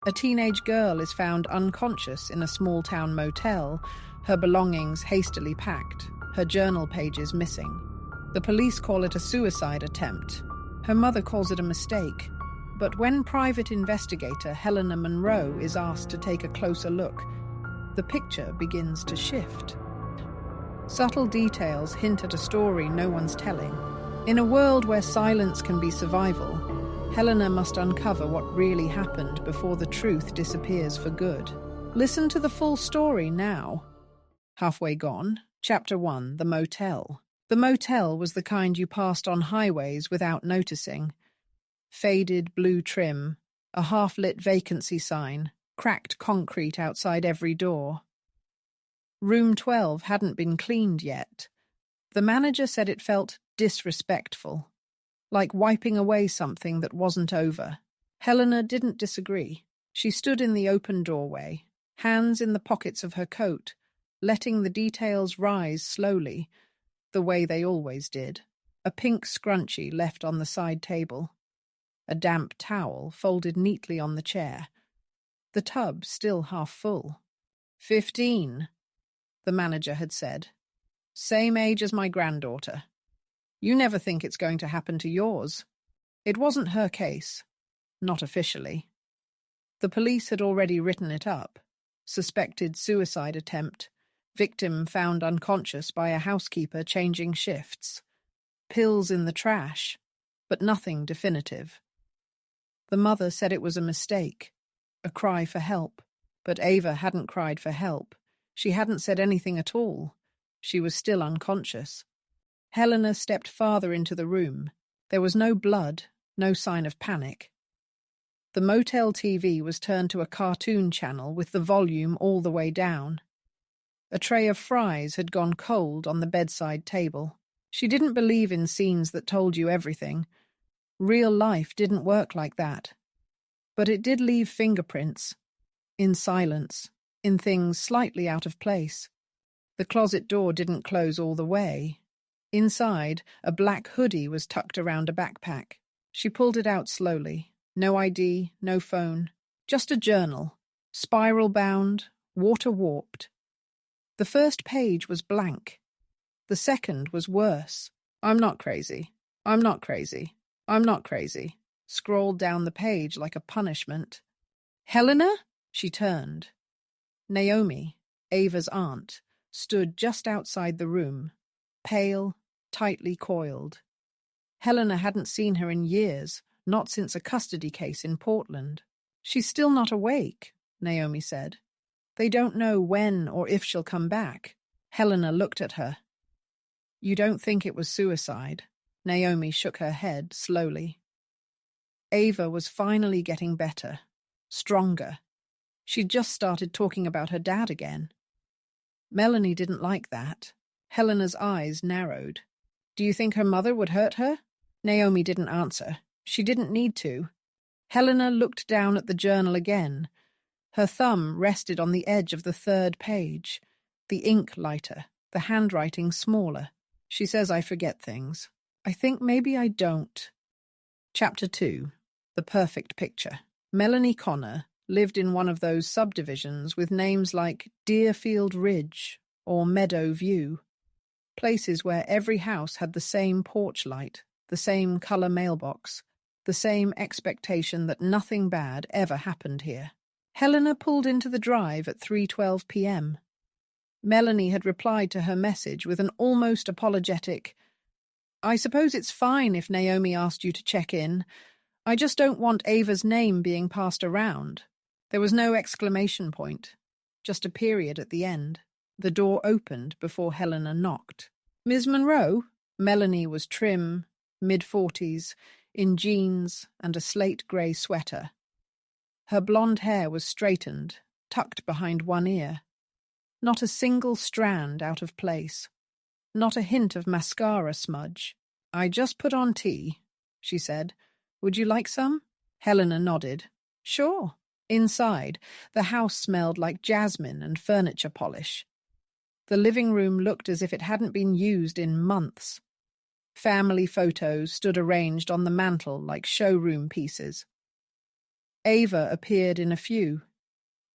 A teenage girl is found unconscious in a small-town motel, her belongings hastily packed, her journal pages missing. The police call it a suicide attempt. Her mother calls it a mistake. But when private investigator Helena Monroe is asked to take a closer look, the picture begins to shift. Subtle details hint at a story no one's telling. In a world where silence can be survival, Helena must uncover what really happened before the truth disappears for good. Listen to the full story now. Halfway gone, Chapter 1, The Motel. The motel was the kind you passed on highways without noticing. Faded blue trim, a half-lit vacancy sign, cracked concrete outside every door. Room 12 hadn't been cleaned yet. The manager said it felt disrespectful, like wiping away something that wasn't over. Helena didn't disagree. She stood in the open doorway, hands in the pockets of her coat, letting the details rise slowly, the way they always did. A pink scrunchie left on the side table. A damp towel folded neatly on the chair. The tub still half full. 15, the manager had said. Same age as my granddaughter. You never think it's going to happen to yours. It wasn't her case. Not officially. The police had already written it up. Suspected suicide attempt. Victim found unconscious by a housekeeper changing shifts. Pills in the trash, but nothing definitive. The mother said it was a mistake, a cry for help. But Ava hadn't cried for help. She hadn't said anything at all. She was still unconscious. Helena stepped farther into the room. There was no blood, no sign of panic. The motel TV was turned to a cartoon channel with the volume all the way down. A tray of fries had gone cold on the bedside table. She didn't believe in scenes that told you everything. Real life didn't work like that. But it did leave fingerprints. In silence, in things slightly out of place. The closet door didn't close all the way. Inside, a black hoodie was tucked around a backpack. She pulled it out slowly. No ID, no phone. Just a journal. Spiral-bound, water-warped. The first page was blank. The second was worse. I'm not crazy. I'm not crazy. I'm not crazy. Scrawled down the page like a punishment. Helena? She turned. Naomi, Ava's aunt, stood just outside the room, pale, tightly coiled. Helena hadn't seen her in years, not since a custody case in Portland. She's still not awake, Naomi said. They don't know when or if she'll come back. Helena looked at her. You don't think it was suicide? Naomi shook her head slowly. Ava was finally getting better, stronger. She'd just started talking about her dad again. Melanie didn't like that. Helena's eyes narrowed. Do you think her mother would hurt her? Naomi didn't answer. She didn't need to. Helena looked down at the journal again. Her thumb rested on the edge of the third page. The ink lighter, the handwriting smaller. She says I forget things. I think maybe I don't. Chapter 2. The Perfect Picture. Melanie Connor lived in one of those subdivisions with names like Deerfield Ridge or Meadow View. Places where every house had the same porch light, the same colour mailbox, the same expectation that nothing bad ever happened here. Helena pulled into the drive at 3:12 p.m. Melanie had replied to her message with an almost apologetic, I suppose it's fine if Naomi asked you to check in. I just don't want Ava's name being passed around. There was no exclamation point, just a period at the end. The door opened before Helena knocked. Ms. Monroe? Melanie was trim, mid-40s, in jeans and a slate-grey sweater. Her blonde hair was straightened, tucked behind one ear. Not a single strand out of place. Not a hint of mascara smudge. I just put on tea, she said. Would you like some? Helena nodded. Sure. Inside, the house smelled like jasmine and furniture polish. The living room looked as if it hadn't been used in months. Family photos stood arranged on the mantel like showroom pieces. Ava appeared in a few,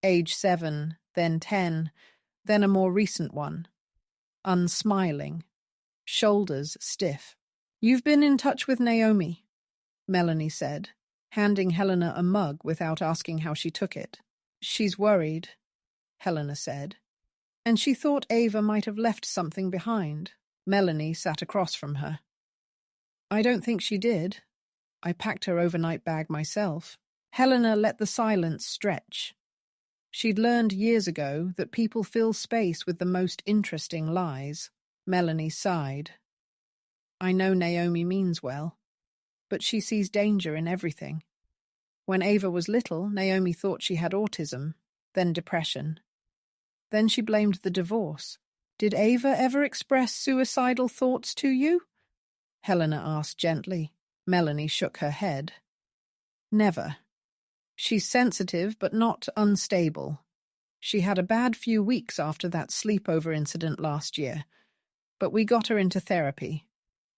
age 7, then 10, then a more recent one, unsmiling, shoulders stiff. "You've been in touch with Naomi," Melanie said, handing Helena a mug without asking how she took it. "She's worried," Helena said, and she thought Ava might have left something behind. Melanie sat across from her. "I don't think she did. I packed her overnight bag myself." Helena let the silence stretch. She'd learned years ago that people fill space with the most interesting lies. Melanie sighed. "I know Naomi means well, but she sees danger in everything. When Ava was little, Naomi thought she had autism, then depression. Then she blamed the divorce. Did Ava ever express suicidal thoughts to you?" Helena asked gently. Melanie shook her head. "Never. She's sensitive but not unstable. She had a bad few weeks after that sleepover incident last year, but we got her into therapy.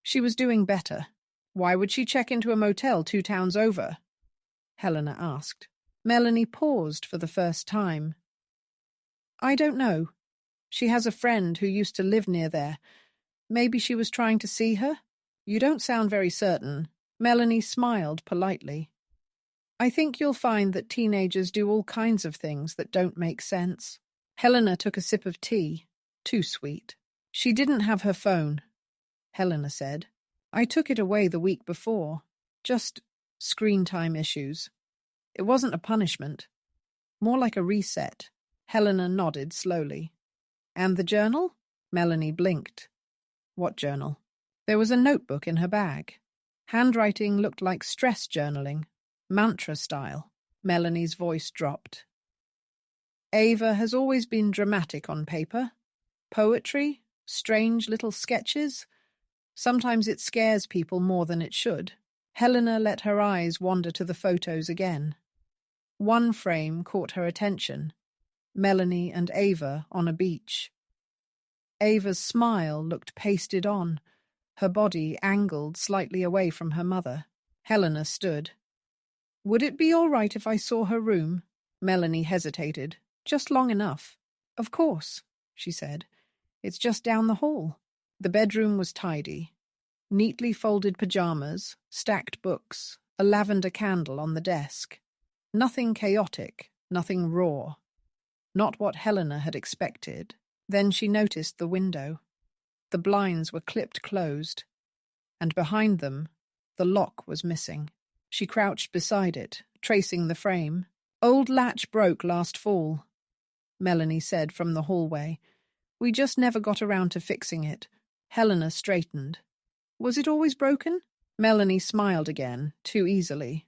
She was doing better. Why would she check into a motel 2 towns over?" Helena asked. Melanie paused for the first time. "I don't know. She has a friend who used to live near there. Maybe she was trying to see her? You don't sound very certain." Melanie smiled politely. "I think you'll find that teenagers do all kinds of things that don't make sense." Helena took a sip of tea. Too sweet. "She didn't have her phone," Helena said. "I took it away the week before. Just screen time issues. It wasn't a punishment. More like a reset." Helena nodded slowly. "And the journal?" Melanie blinked. "What journal?" There was a notebook in her bag. Handwriting looked like stress journaling, mantra style. Melanie's voice dropped. "Ava has always been dramatic on paper. Poetry, strange little sketches. Sometimes it scares people more than it should." Helena let her eyes wander to the photos again. One frame caught her attention. Melanie and Ava on a beach. Ava's smile looked pasted on, her body angled slightly away from her mother. Helena stood. "Would it be all right if I saw her room?" Melanie hesitated. "Just long enough." "Of course," she said. "It's just down the hall." The bedroom was tidy. Neatly folded pajamas, stacked books, a lavender candle on the desk. Nothing chaotic, nothing raw. Not what Helena had expected. Then she noticed the window. The blinds were clipped closed, and behind them, the lock was missing. She crouched beside it, tracing the frame. "Old latch broke last fall," Melanie said from the hallway. "We just never got around to fixing it." Helena straightened. "Was it always broken?" Melanie smiled again, too easily.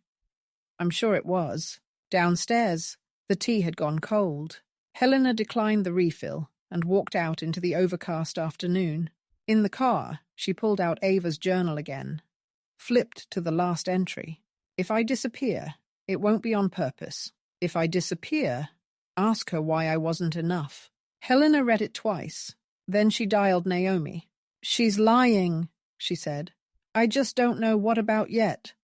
"I'm sure it was. Downstairs, the tea had gone cold." Helena declined the refill and walked out into the overcast afternoon. In the car, she pulled out Ava's journal again, flipped to the last entry. "If I disappear, it won't be on purpose. If I disappear, ask her why I wasn't enough." Helena read it twice. Then she dialed Naomi. "She's lying," she said. "I just don't know what about yet."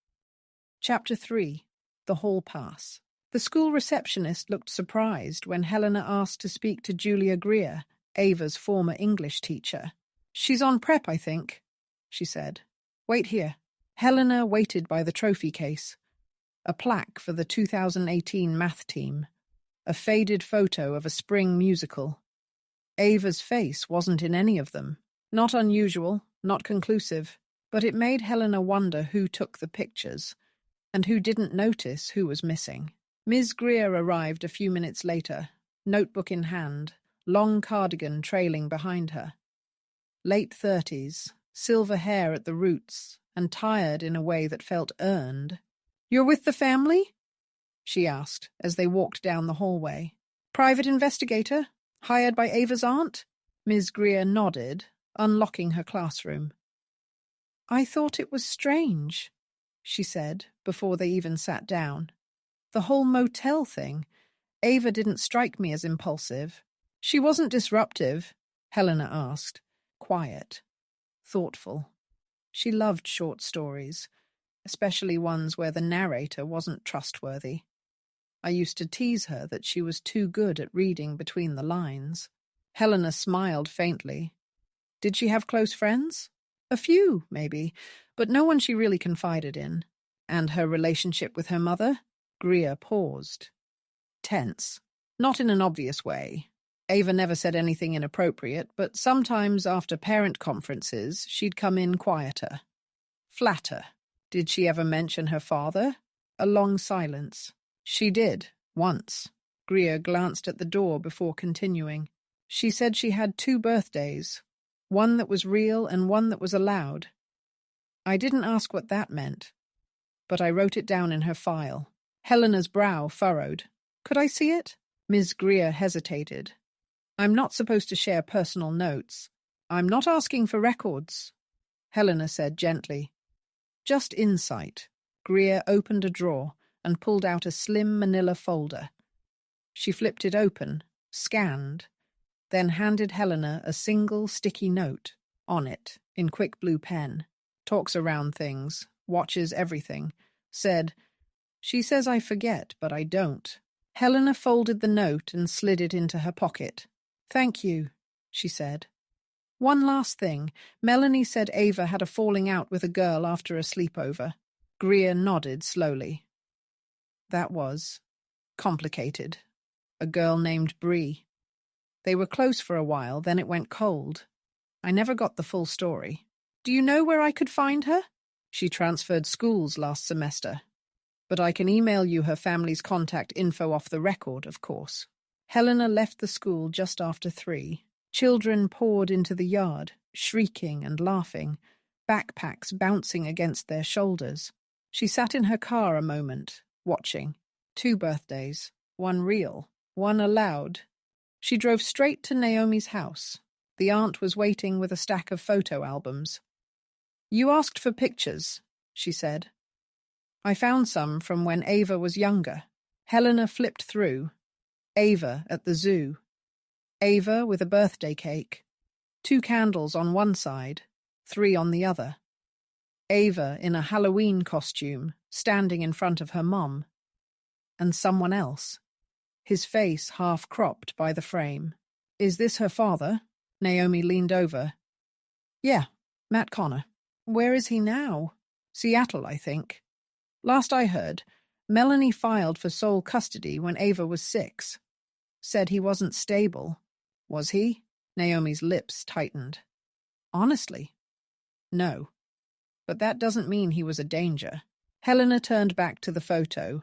Chapter 3. The Hall Pass. The school receptionist looked surprised when Helena asked to speak to Julia Greer, Ava's former English teacher. "She's on prep, I think," she said. "Wait here." Helena waited by the trophy case. A plaque for the 2018 math team. A faded photo of a spring musical. Ava's face wasn't in any of them. Not unusual, not conclusive, but it made Helena wonder who took the pictures, and who didn't notice who was missing. Ms. Greer arrived a few minutes later, notebook in hand, long cardigan trailing behind her. Late 30s, silver hair at the roots, and tired in a way that felt earned. "You're with the family?" she asked as they walked down the hallway. "Private investigator? Hired by Ava's aunt?" Ms. Greer nodded, unlocking her classroom. "I thought it was strange," she said, before they even sat down. "The whole motel thing. Ava didn't strike me as impulsive." "She wasn't disruptive?" Helena asked. Quiet. Thoughtful. She loved short stories, especially ones where the narrator wasn't trustworthy. I used to tease her that she was too good at reading between the lines. Helena smiled faintly. Did she have close friends? A few, maybe, but no one she really confided in. And her relationship with her mother? Greer paused. Tense. Not in an obvious way. Ava never said anything inappropriate, but sometimes after parent conferences, she'd come in quieter. Flatter. Did she ever mention her father? A long silence. She did, once. Greer glanced at the door before continuing. She said she had 2 birthdays, one that was real and one that was allowed. I didn't ask what that meant, but I wrote it down in her file. Helena's brow furrowed. Could I see it? Ms. Greer hesitated. I'm not supposed to share personal notes. I'm not asking for records, Helena said gently. Just insight. Greer opened a drawer and pulled out a slim manila folder. She flipped it open, scanned, then handed Helena a single sticky note. On it, in quick blue pen, talks around things, watches everything, said, She says I forget, but I don't. Helena folded the note and slid it into her pocket. Thank you, she said. One last thing. Melanie said Ava had a falling out with a girl after a sleepover. Greer nodded slowly. That was complicated. A girl named Bree. They were close for a while, then it went cold. I never got the full story. Do you know where I could find her? She transferred schools last semester. But I can email you her family's contact info off the record, of course. Helena left the school just after 3. Children poured into the yard, shrieking and laughing, backpacks bouncing against their shoulders. She sat in her car a moment, watching. 2 birthdays, one real, one allowed. She drove straight to Naomi's house. The aunt was waiting with a stack of photo albums. You asked for pictures, she said. I found some from when Ava was younger. Helena flipped through. Ava at the zoo. Ava with a birthday cake. 2 candles on one side, 3 on the other. Ava in a Halloween costume, standing in front of her mom. And someone else. His face half-cropped by the frame. Is this her father? Naomi leaned over. Yeah, Matt Connor. Where is he now? Seattle, I think. Last I heard, Melanie filed for sole custody when Ava was 6. Said he wasn't stable. Was he? Naomi's lips tightened. Honestly? No. But that doesn't mean he was a danger. Helena turned back to the photo.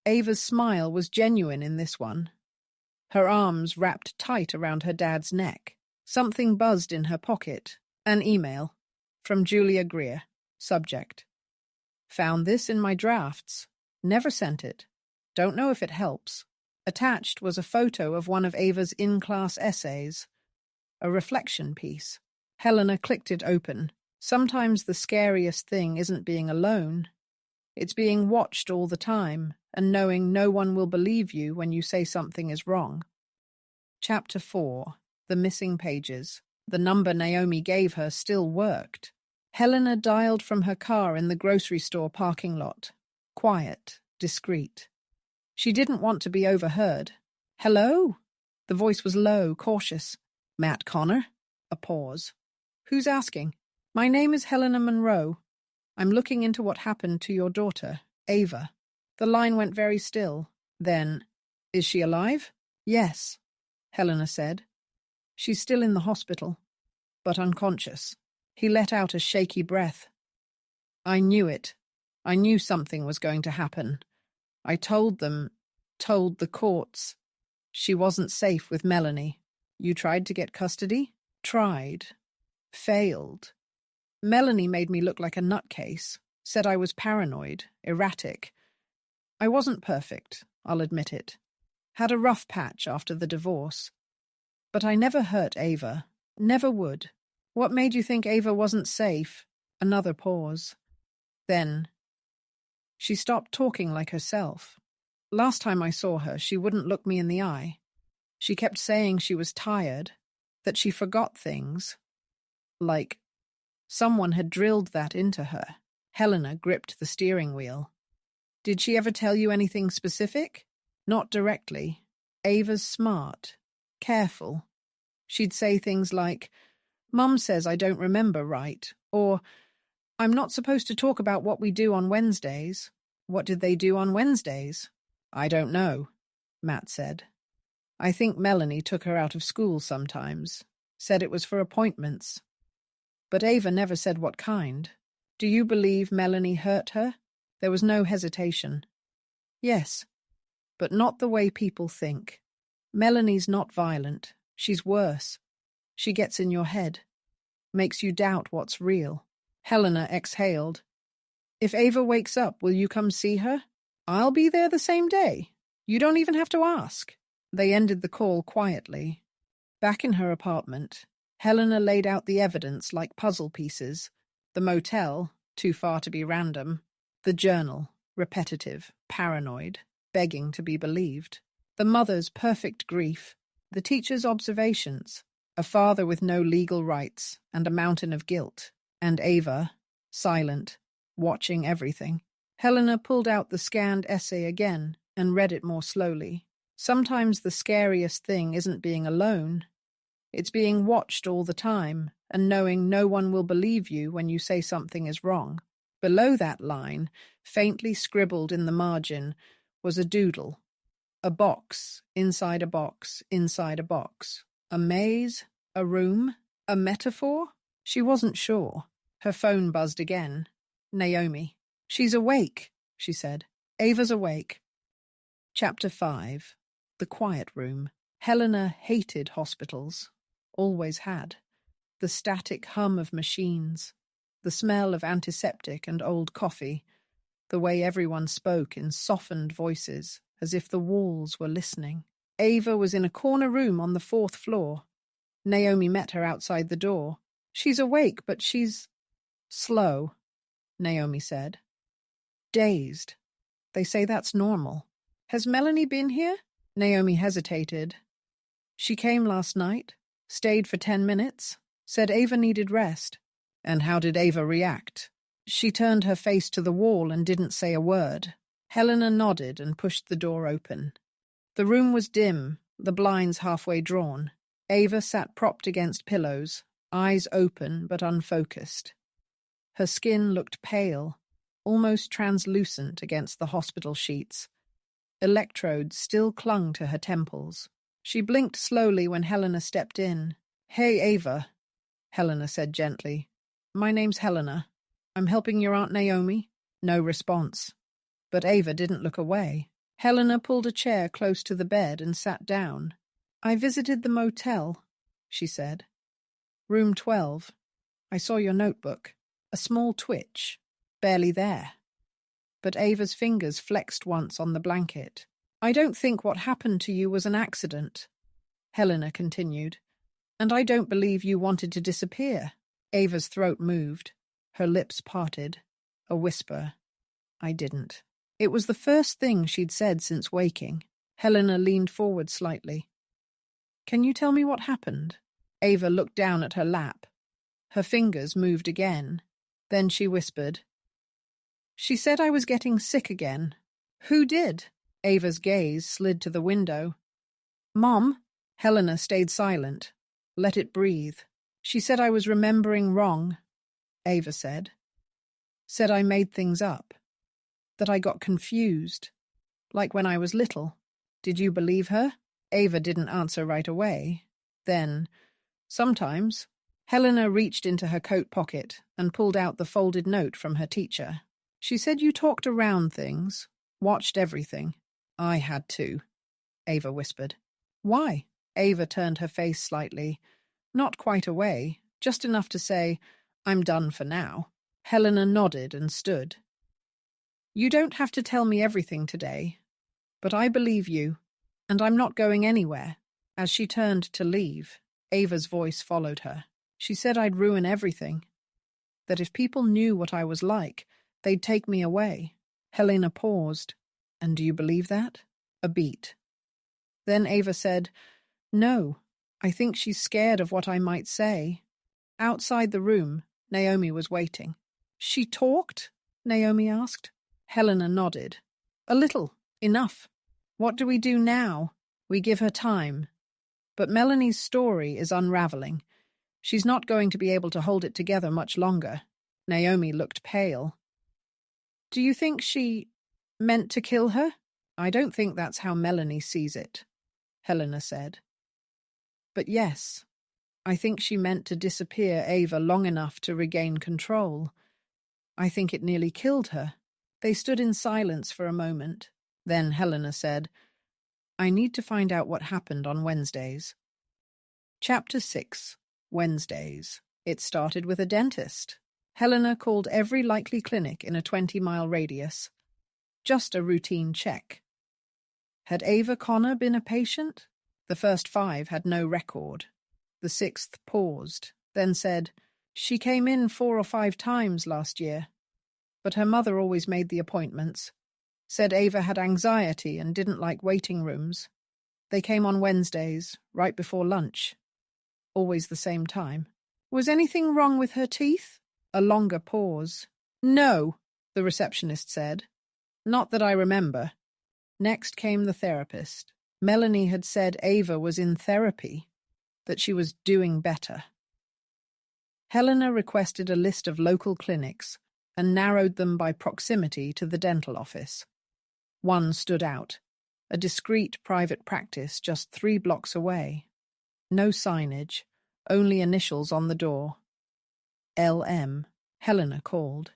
Ava's smile was genuine in this one. Her arms wrapped tight around her dad's neck. Something buzzed in her pocket. An email. From Julia Greer. Subject. Found this in my drafts. Never sent it. Don't know if it helps. Attached was a photo of one of Ava's in-class essays. A reflection piece. Helena clicked it open. Sometimes the scariest thing isn't being alone. It's being watched all the time and knowing no one will believe you when you say something is wrong. Chapter 4. The Missing Pages. The number Naomi gave her still worked. Helena dialed from her car in the grocery store parking lot. Quiet, discreet. She didn't want to be overheard. Hello? The voice was low, cautious. Matt Connor? A pause. Who's asking? My name is Helena Monroe. I'm looking into what happened to your daughter, Ava. The line went very still. Then, is she alive? Yes, Helena said. She's still in the hospital, but unconscious. He let out a shaky breath. I knew it. I knew something was going to happen. I told the courts. She wasn't safe with Melanie. You tried to get custody? Tried. Failed. Melanie made me look like a nutcase, said I was paranoid, erratic. I wasn't perfect, I'll admit it. Had a rough patch after the divorce. But I never hurt Ava. Never would. What made you think Ava wasn't safe? Another pause. Then, she stopped talking like herself. Last time I saw her, she wouldn't look me in the eye. She kept saying she was tired, that she forgot things. Like, someone had drilled that into her. Helena gripped the steering wheel. Did she ever tell you anything specific? Not directly. Ava's smart, careful. She'd say things like, "Mum says I don't remember right," or, "I'm not supposed to talk about what we do on Wednesdays." What did they do on Wednesdays? I don't know, Matt said. I think Melanie took her out of school sometimes, said it was for appointments. But Ava never said what kind. Do you believe Melanie hurt her? There was no hesitation. Yes, but not the way people think. Melanie's not violent. She's worse. She gets in your head, makes you doubt what's real. Helena exhaled. If Ava wakes up, will you come see her? I'll be there the same day. You don't even have to ask. They ended the call quietly. Back in her apartment, Helena laid out the evidence like puzzle pieces. The motel, too far to be random. The journal, repetitive, paranoid, begging to be believed. The mother's perfect grief. The teacher's observations. A father with no legal rights and a mountain of guilt. And Ava, silent, watching everything. Helena pulled out the scanned essay again and read it more slowly. Sometimes the scariest thing isn't being alone. It's being watched all the time and knowing no one will believe you when you say something is wrong. Below that line, faintly scribbled in the margin, was a doodle. A box, inside a box, inside a box. A maze? A room? A metaphor? She wasn't sure. Her phone buzzed again. Naomi. She's awake, she said. Ava's awake. Chapter 5. The Quiet Room. Helena hated hospitals. Always had. The static hum of machines. The smell of antiseptic and old coffee. The way everyone spoke in softened voices, as if the walls were listening. Ava was in a corner room on the 4th floor. Naomi met her outside the door. She's awake, but she's slow, Naomi said. Dazed. They say that's normal. Has Melanie been here? Naomi hesitated. She came last night, stayed for 10 minutes, said Ava needed rest. And how did Ava react? She turned her face to the wall and didn't say a word. Helena nodded and pushed the door open. The room was dim, the blinds halfway drawn. Ava sat propped against pillows, eyes open but unfocused. Her skin looked pale, almost translucent against the hospital sheets. Electrodes still clung to her temples. She blinked slowly when Helena stepped in. Hey, Ava, Helena said gently. My name's Helena. I'm helping your Aunt Naomi. No response. But Ava didn't look away. Helena pulled a chair close to the bed and sat down. I visited the motel, she said. Room 12. I saw your notebook. A small twitch. Barely there. But Ava's fingers flexed once on the blanket. I don't think what happened to you was an accident, Helena continued. And I don't believe you wanted to disappear. Ava's throat moved. Her lips parted. A whisper. I didn't. It was the first thing she'd said since waking. Helena leaned forward slightly. Can you tell me what happened? Ava looked down at her lap. Her fingers moved again. Then she whispered. She said I was getting sick again. Who did? Ava's gaze slid to the window. Mom? Helena stayed silent. Let it breathe. She said I was remembering wrong, Ava said. Said I made things up. That I got confused. Like when I was little. Did you believe her? Ava didn't answer right away. Then, sometimes, Helena reached into her coat pocket and pulled out the folded note from her teacher. She said you talked around things, watched everything. I had to, Ava whispered. Why? Ava turned her face slightly. Not quite away, just enough to say, I'm done for now. Helena nodded and stood. You don't have to tell me everything today, but I believe you, and I'm not going anywhere. As she turned to leave, Ava's voice followed her. She said I'd ruin everything, that if people knew what I was like, they'd take me away. Helena paused. And do you believe that? A beat. Then Ava said, No, I think she's scared of what I might say. Outside the room, Naomi was waiting. She talked? Naomi asked. Helena nodded. A little. Enough. What do we do now? We give her time. But Melanie's story is unraveling. She's not going to be able to hold it together much longer. Naomi looked pale. Do you think she meant to kill her? I don't think that's how Melanie sees it, Helena said. But yes, I think she meant to disappear Ava long enough to regain control. I think it nearly killed her. They stood in silence for a moment. Then Helena said, I need to find out what happened on Wednesdays. Chapter 6. Wednesdays. It started with a dentist. Helena called every likely clinic in a 20-mile radius. Just a routine check. Had Ava Connor been a patient? The first 5 had no record. The 6th paused, then said, She came in 4 or 5 times last year. But her mother always made the appointments. Said Ava had anxiety and didn't like waiting rooms. They came on Wednesdays, right before lunch. Always the same time. Was anything wrong with her teeth? A longer pause. No, the receptionist said. Not that I remember. Next came the therapist. Melanie had said Ava was in therapy, that she was doing better. Helena requested a list of local clinics and narrowed them by proximity to the dental office. One stood out, a discreet private practice just 3 blocks away. No signage, only initials on the door. LM, Helena called.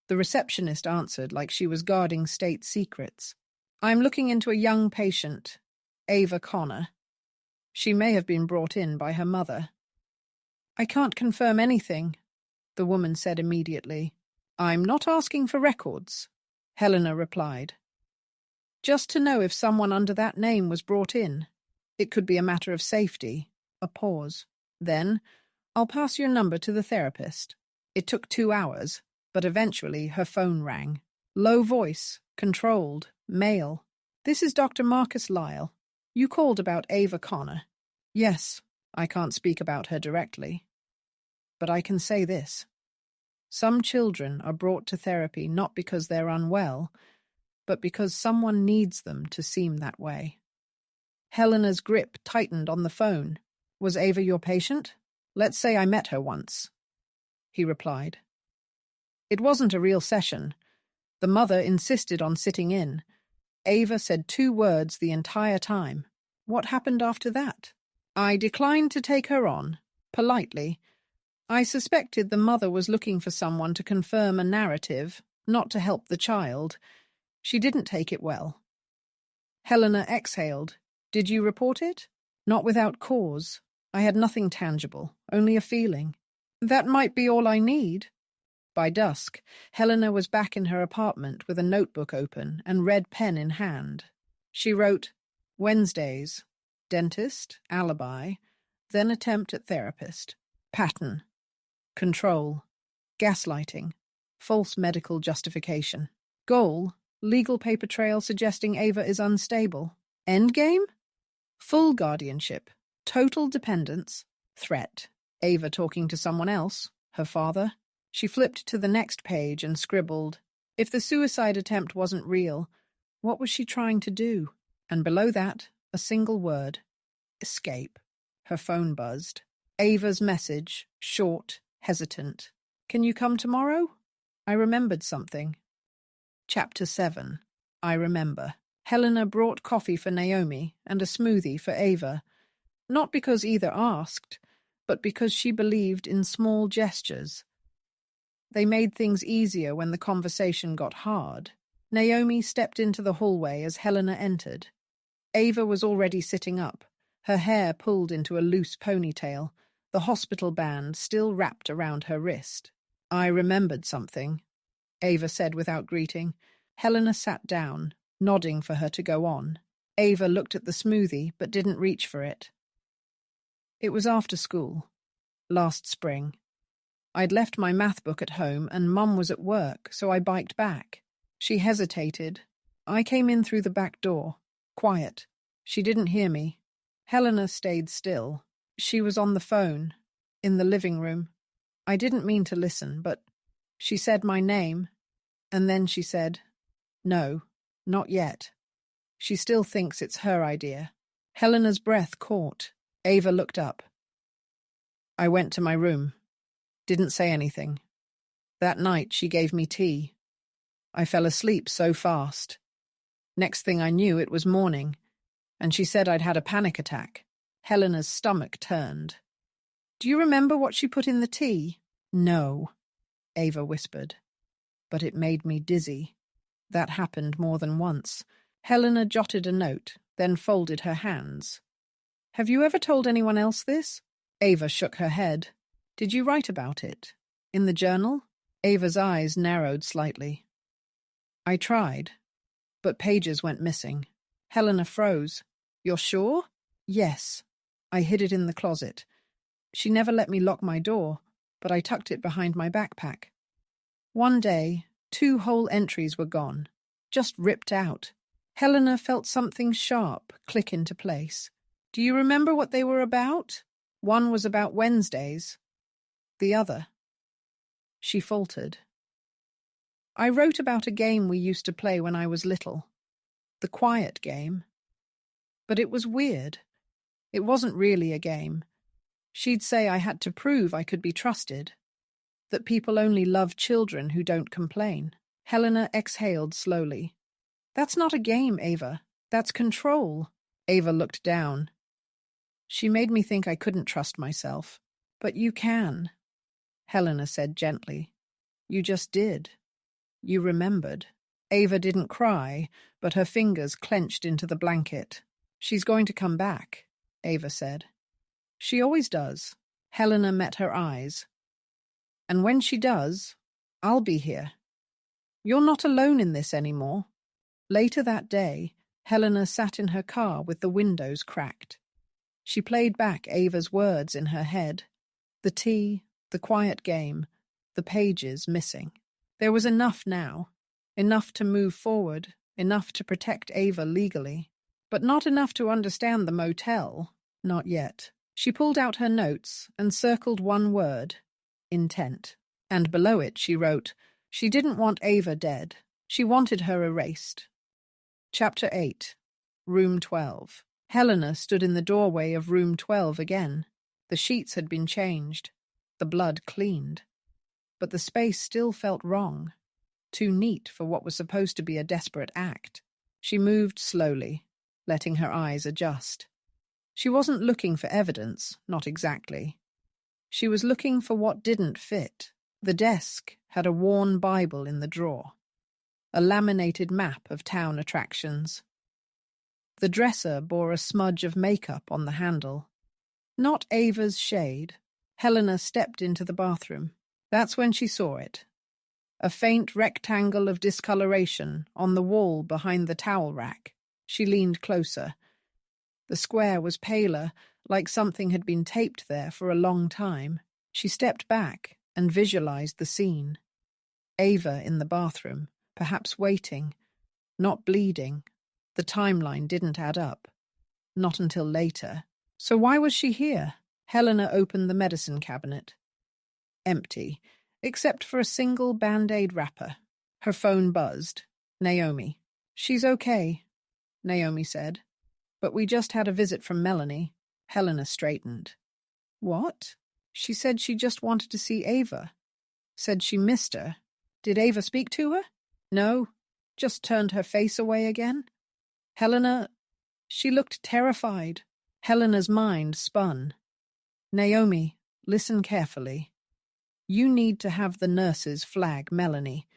The receptionist answered like she was guarding state secrets. I'm looking into a young patient, Ava Connor. She may have been brought in by her mother. I can't confirm anything, the woman said immediately. I'm not asking for records, Helena replied. Just to know if someone under that name was brought in. It could be a matter of safety. A pause. Then, I'll pass your number to the therapist. It took 2 hours, but eventually her phone rang. Low voice, controlled, male. This is Dr. Marcus Lyle. You called about Ava Connor. Yes, I can't speak about her directly. But I can say this. Some children are brought to therapy not because they're unwell, but because someone needs them to seem that way. Helena's grip tightened on the phone. Was Ava your patient? Let's say I met her once, he replied. It wasn't a real session. The mother insisted on sitting in. Ava said 2 words the entire time. What happened after that? I declined to take her on, politely. I suspected the mother was looking for someone to confirm a narrative, not to help the child. She didn't take it well. Helena exhaled. Did you report it? Not without cause. I had nothing tangible, only a feeling. That might be all I need. By dusk, Helena was back in her apartment with a notebook open and red pen in hand. She wrote, Wednesdays, dentist, alibi, then attempt at therapist, pattern, control, gaslighting, false medical justification, goal, legal paper trail suggesting Ava is unstable, endgame, full guardianship, total dependence, threat, Ava talking to someone else, her father. She flipped to the next page and scribbled, if the suicide attempt wasn't real, what was she trying to do? And below that, a single word, escape. Her phone buzzed. Ava's message, short, hesitant. Can you come tomorrow? I remembered something. Chapter 7. I remember. Helena brought coffee for Naomi and a smoothie for Ava, not because either asked, but because she believed in small gestures. They made things easier when the conversation got hard. Naomi stepped into the hallway as Helena entered. Ava was already sitting up, her hair pulled into a loose ponytail, the hospital band still wrapped around her wrist. I remembered something, Ava said without greeting. Helena sat down, nodding for her to go on. Ava looked at the smoothie but didn't reach for it. It was after school, last spring. I'd left my math book at home and Mum was at work, so I biked back. She hesitated. I came in through the back door, quiet. She didn't hear me. Helena stayed still. She was on the phone, in the living room. I didn't mean to listen, but she said my name, and then she said, no, not yet. She still thinks it's her idea. Helena's breath caught. Ava looked up. I went to my room. Didn't say anything. That night she gave me tea. I fell asleep so fast. Next thing I knew, it was morning, and she said I'd had a panic attack. Helena's stomach turned. Do you remember what she put in the tea? No, Ava whispered. But it made me dizzy. That happened more than once. Helena jotted a note, then folded her hands. Have you ever told anyone else this? Ava shook her head. Did you write about it? In the journal? Ava's eyes narrowed slightly. I tried, but pages went missing. Helena froze. You're sure? Yes. I hid it in the closet. She never let me lock my door, but I tucked it behind my backpack. One day, 2 whole entries were gone, just ripped out. Helena felt something sharp click into place. Do you remember what they were about? One was about Wednesdays. The other. She faltered. I wrote about a game we used to play when I was little. The quiet game. But it was weird. It wasn't really a game. She'd say I had to prove I could be trusted. That people only love children who don't complain. Helena exhaled slowly. That's not a game, Ava. That's control. Ava looked down. She made me think I couldn't trust myself. But you can. Helena said gently. You just did. You remembered. Ava didn't cry, but her fingers clenched into the blanket. She's going to come back, Ava said. She always does. Helena met her eyes. And when she does, I'll be here. You're not alone in this anymore. Later that day, Helena sat in her car with the windows cracked. She played back Ava's words in her head. The tea, the quiet game, the pages missing. There was enough now. Enough to move forward, enough to protect Ava legally. But not enough to understand the motel. Not yet. She pulled out her notes and circled one word. Intent. And below it she wrote, she didn't want Ava dead. She wanted her erased. Chapter 8. Room 12. Helena stood in the doorway of room 12 again. The sheets had been changed. The blood cleaned. But the space still felt wrong. Too neat for what was supposed to be a desperate act. She moved slowly, letting her eyes adjust. She wasn't looking for evidence, not exactly. She was looking for what didn't fit. The desk had a worn Bible in the drawer. A laminated map of town attractions. The dresser bore a smudge of makeup on the handle. Not Ava's shade. Helena stepped into the bathroom. That's when she saw it. A faint rectangle of discoloration on the wall behind the towel rack. She leaned closer. The square was paler, like something had been taped there for a long time. She stepped back and visualized the scene. Ava in the bathroom, perhaps waiting, not bleeding. The timeline didn't add up. Not until later. So why was she here? Helena opened the medicine cabinet. Empty, except for a single Band-Aid wrapper. Her phone buzzed. Naomi. She's okay, Naomi said. But we just had a visit from Melanie. Helena straightened. What? She said she just wanted to see Ava. Said she missed her. Did Ava speak to her? No. Just turned her face away again. Helena... She looked terrified. Helena's mind spun. Naomi, listen carefully. You need to have the nurses flag Melanie.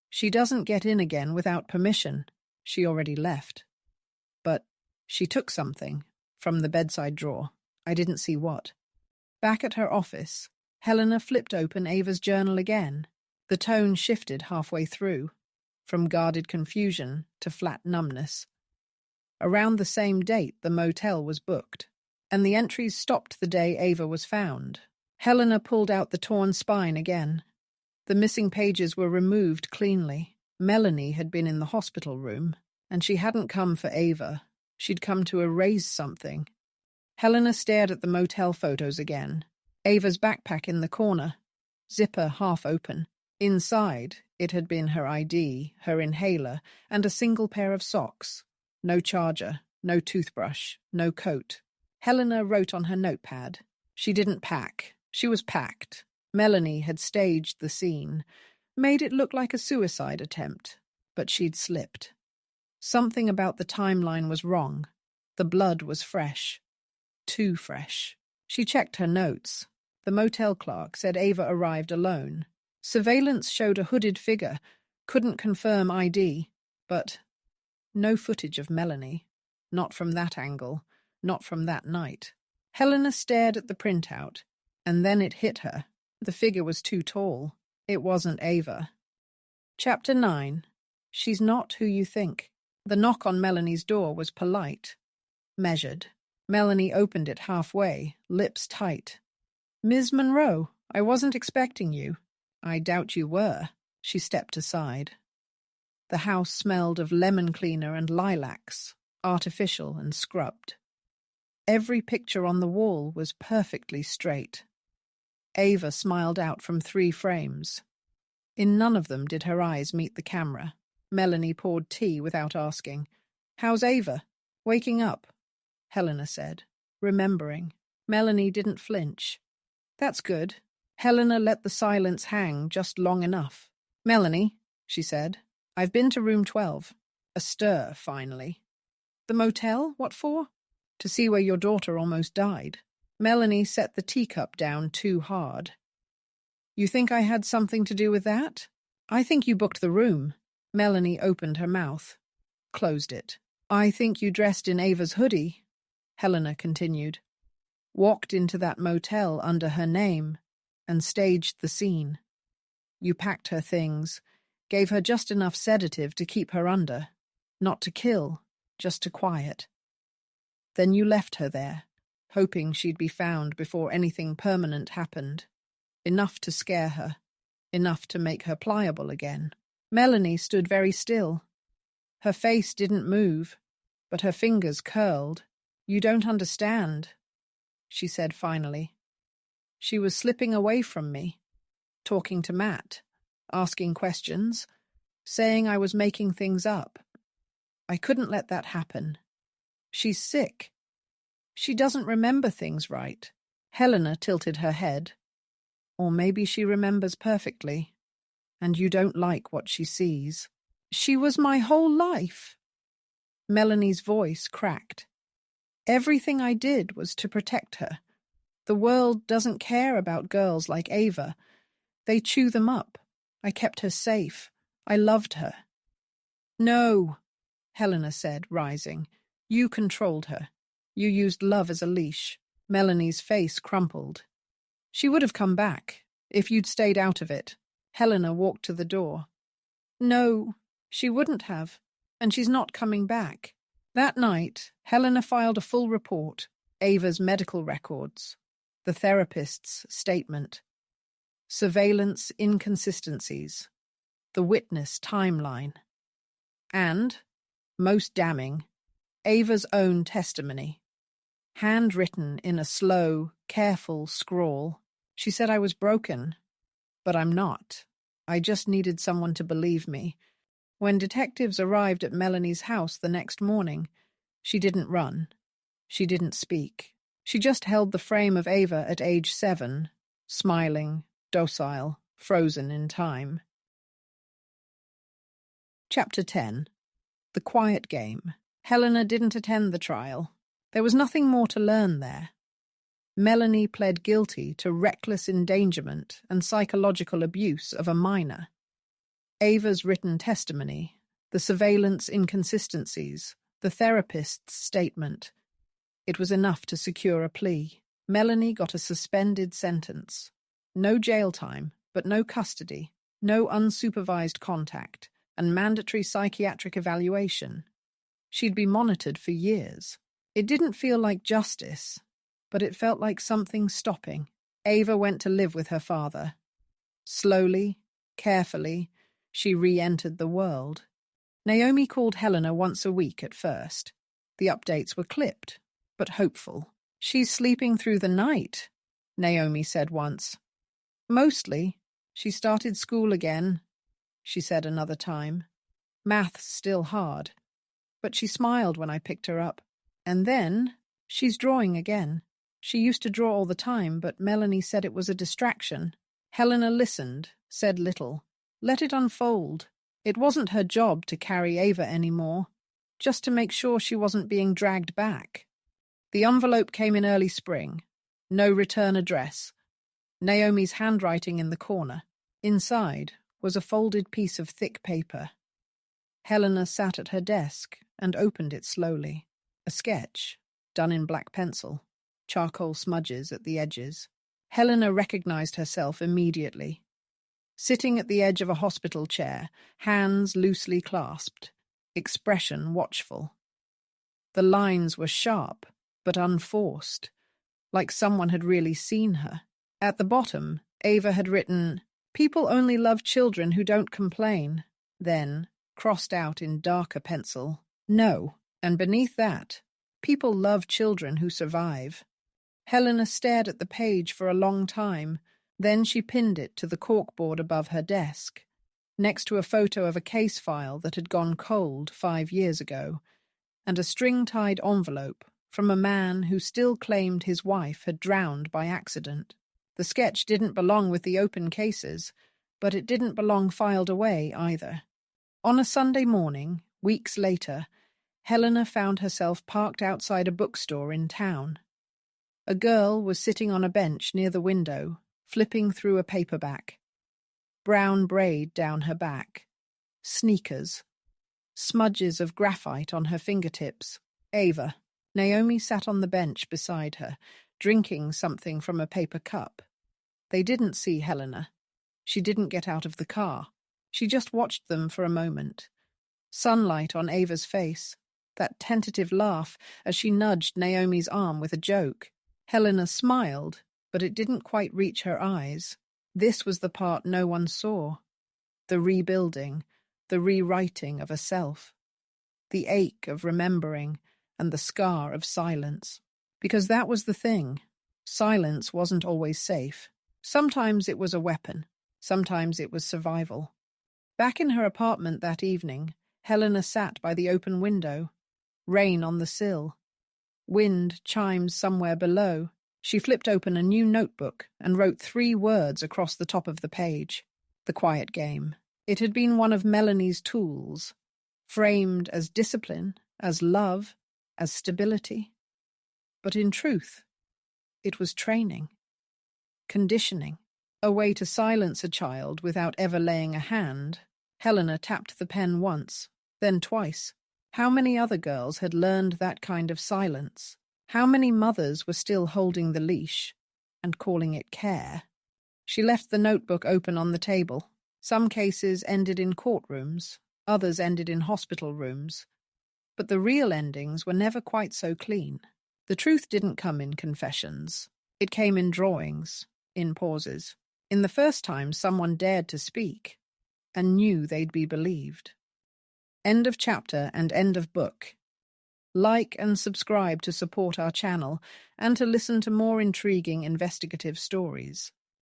She doesn't get in again without permission. She already left. But she took something from the bedside drawer. I didn't see what. Back at her office, Helena flipped open Ava's journal again. The tone shifted halfway through, from guarded confusion to flat numbness. Around the same date, the motel was booked, and the entries stopped the day Ava was found. Helena pulled out the torn spine again. The missing pages were removed cleanly. Melanie had been in the hospital room, and she hadn't come for Ava. She'd come to erase something. Helena stared at the motel photos again. Ava's backpack in the corner, zipper half open. Inside, it had been her ID, her inhaler, and a single pair of socks. No charger, no toothbrush, no coat. Helena wrote on her notepad. She didn't pack. She was packed. Melanie had staged the scene, made it look like a suicide attempt, but she'd slipped. Something about the timeline was wrong. The blood was fresh. Too fresh. She checked her notes. The motel clerk said Ava arrived alone. Surveillance showed a hooded figure, couldn't confirm ID, but no footage of Melanie. Not from that angle, not from that night. Helena stared at the printout, and then it hit her. The figure was too tall. It wasn't Ava. Chapter 9. She's not who you think. The knock on Melanie's door was polite, measured. Melanie opened it halfway, lips tight. "Ms. Monroe, I wasn't expecting you." "I doubt you were." She stepped aside. The house smelled of lemon cleaner and lilacs, artificial and scrubbed. Every picture on the wall was perfectly straight. Ava smiled out from 3 frames. In none of them did her eyes meet the camera. Melanie poured tea without asking. "How's Ava?" "Waking up," Helena said, remembering. Melanie didn't flinch. "That's good." Helena let the silence hang just long enough. "Melanie," she said, "I've been to room 12. A stir, finally." "The motel? What for?" "To see where your daughter almost died." Melanie set the teacup down too hard. "You think I had something to do with that?" "I think you booked the room." Melanie opened her mouth, closed it. "I think you dressed in Ava's hoodie," Helena continued. "Walked into that motel under her name and staged the scene. You packed her things, gave her just enough sedative to keep her under, not to kill, just to quiet. Then you left her there, hoping she'd be found before anything permanent happened. Enough to scare her, enough to make her pliable again." Melanie stood very still. Her face didn't move, but her fingers curled. "You don't understand," she said finally. "She was slipping away from me, talking to Matt, asking questions, saying I was making things up. I couldn't let that happen. She's sick. She doesn't remember things right." Helena tilted her head. "Or maybe she remembers perfectly, and you don't like what she sees." "She was my whole life." Melanie's voice cracked. "Everything I did was to protect her. The world doesn't care about girls like Ava. They chew them up. I kept her safe. I loved her." "No," Helena said, rising. "You controlled her. You used love as a leash." Melanie's face crumpled. "She would have come back, if you'd stayed out of it." Helena walked to the door. "No, she wouldn't have, and she's not coming back." That night, Helena filed a full report, Ava's medical records, the therapist's statement, surveillance inconsistencies, the witness timeline, and, most damning, Ava's own testimony, handwritten in a slow, careful scrawl. She said, "I was broken, but I'm not. I just needed someone to believe me." When detectives arrived at Melanie's house the next morning, she didn't run. She didn't speak. She just held the frame of Ava at age 7, smiling, docile, frozen in time. Chapter 10. The Quiet Game. Helena didn't attend the trial. There was nothing more to learn there. Melanie pled guilty to reckless endangerment and psychological abuse of a minor. Ava's written testimony, the surveillance inconsistencies, the therapist's statement. It was enough to secure a plea. Melanie got a suspended sentence. No jail time, but no custody, no unsupervised contact, and mandatory psychiatric evaluation. She'd be monitored for years. It didn't feel like justice, but it felt like something stopping. Ava went to live with her father. Slowly, carefully, she re-entered the world. Naomi called Helena once a week at first. The updates were clipped, but hopeful. "She's sleeping through the night," Naomi said once. "Mostly. She started school again," she said another time. "Math's still hard." but she smiled when I picked her up. And then, she's drawing again. She used to draw all the time, but Melanie said it was a distraction. Helena listened, said little. Let it unfold. It wasn't her job to carry Ava anymore, just to make sure she wasn't being dragged back. The envelope came in early spring. No return address. Naomi's handwriting in the corner. Inside was a folded piece of thick paper. Helena sat at her desk and opened it slowly. A sketch, done in black pencil, charcoal smudges at the edges. Helena recognized herself immediately. Sitting at the edge of a hospital chair, hands loosely clasped, expression watchful. The lines were sharp, but unforced, like someone had really seen her. At the bottom, Ava had written, "People only love children who don't complain." Then, crossed out in darker pencil, "No." And beneath that, "People love children who survive." Helena stared at the page for a long time. Then she pinned it to the corkboard above her desk, next to a photo of a case file that had gone cold 5 years ago, and a string-tied envelope from a man who still claimed his wife had drowned by accident. The sketch didn't belong with the open cases, but it didn't belong filed away either. On a Sunday morning, weeks later, Helena found herself parked outside a bookstore in town. A girl was sitting on a bench near the window, flipping through a paperback. Brown braid down her back. Sneakers. Smudges of graphite on her fingertips. Ava. Naomi sat on the bench beside her, drinking something from a paper cup. They didn't see Helena. She didn't get out of the car. She just watched them for a moment. Sunlight on Ava's face. That tentative laugh as she nudged Naomi's arm with a joke. Helena smiled, but it didn't quite reach her eyes. This was the part no one saw. The rebuilding, the rewriting of a self. The ache of remembering and the scar of silence. Because that was the thing. Silence wasn't always safe. Sometimes it was a weapon. Sometimes it was survival. Back in her apartment that evening, Helena sat by the open window. Rain on the sill. Wind chimes somewhere below. She flipped open a new notebook and wrote 3 words across the top of the page. The quiet game. It had been one of Melanie's tools, framed as discipline, as love, as stability. But in truth, it was training. Conditioning. A way to silence a child without ever laying a hand. Helena tapped the pen once, then twice. How many other girls had learned that kind of silence? How many mothers were still holding the leash and calling it care? She left the notebook open on the table. Some cases ended in courtrooms, others ended in hospital rooms. But the real endings were never quite so clean. The truth didn't come in confessions. It came in drawings, in pauses. In the first time someone dared to speak and knew they'd be believed. End of chapter and end of book. Like and subscribe to support our channel and to listen to more intriguing investigative stories.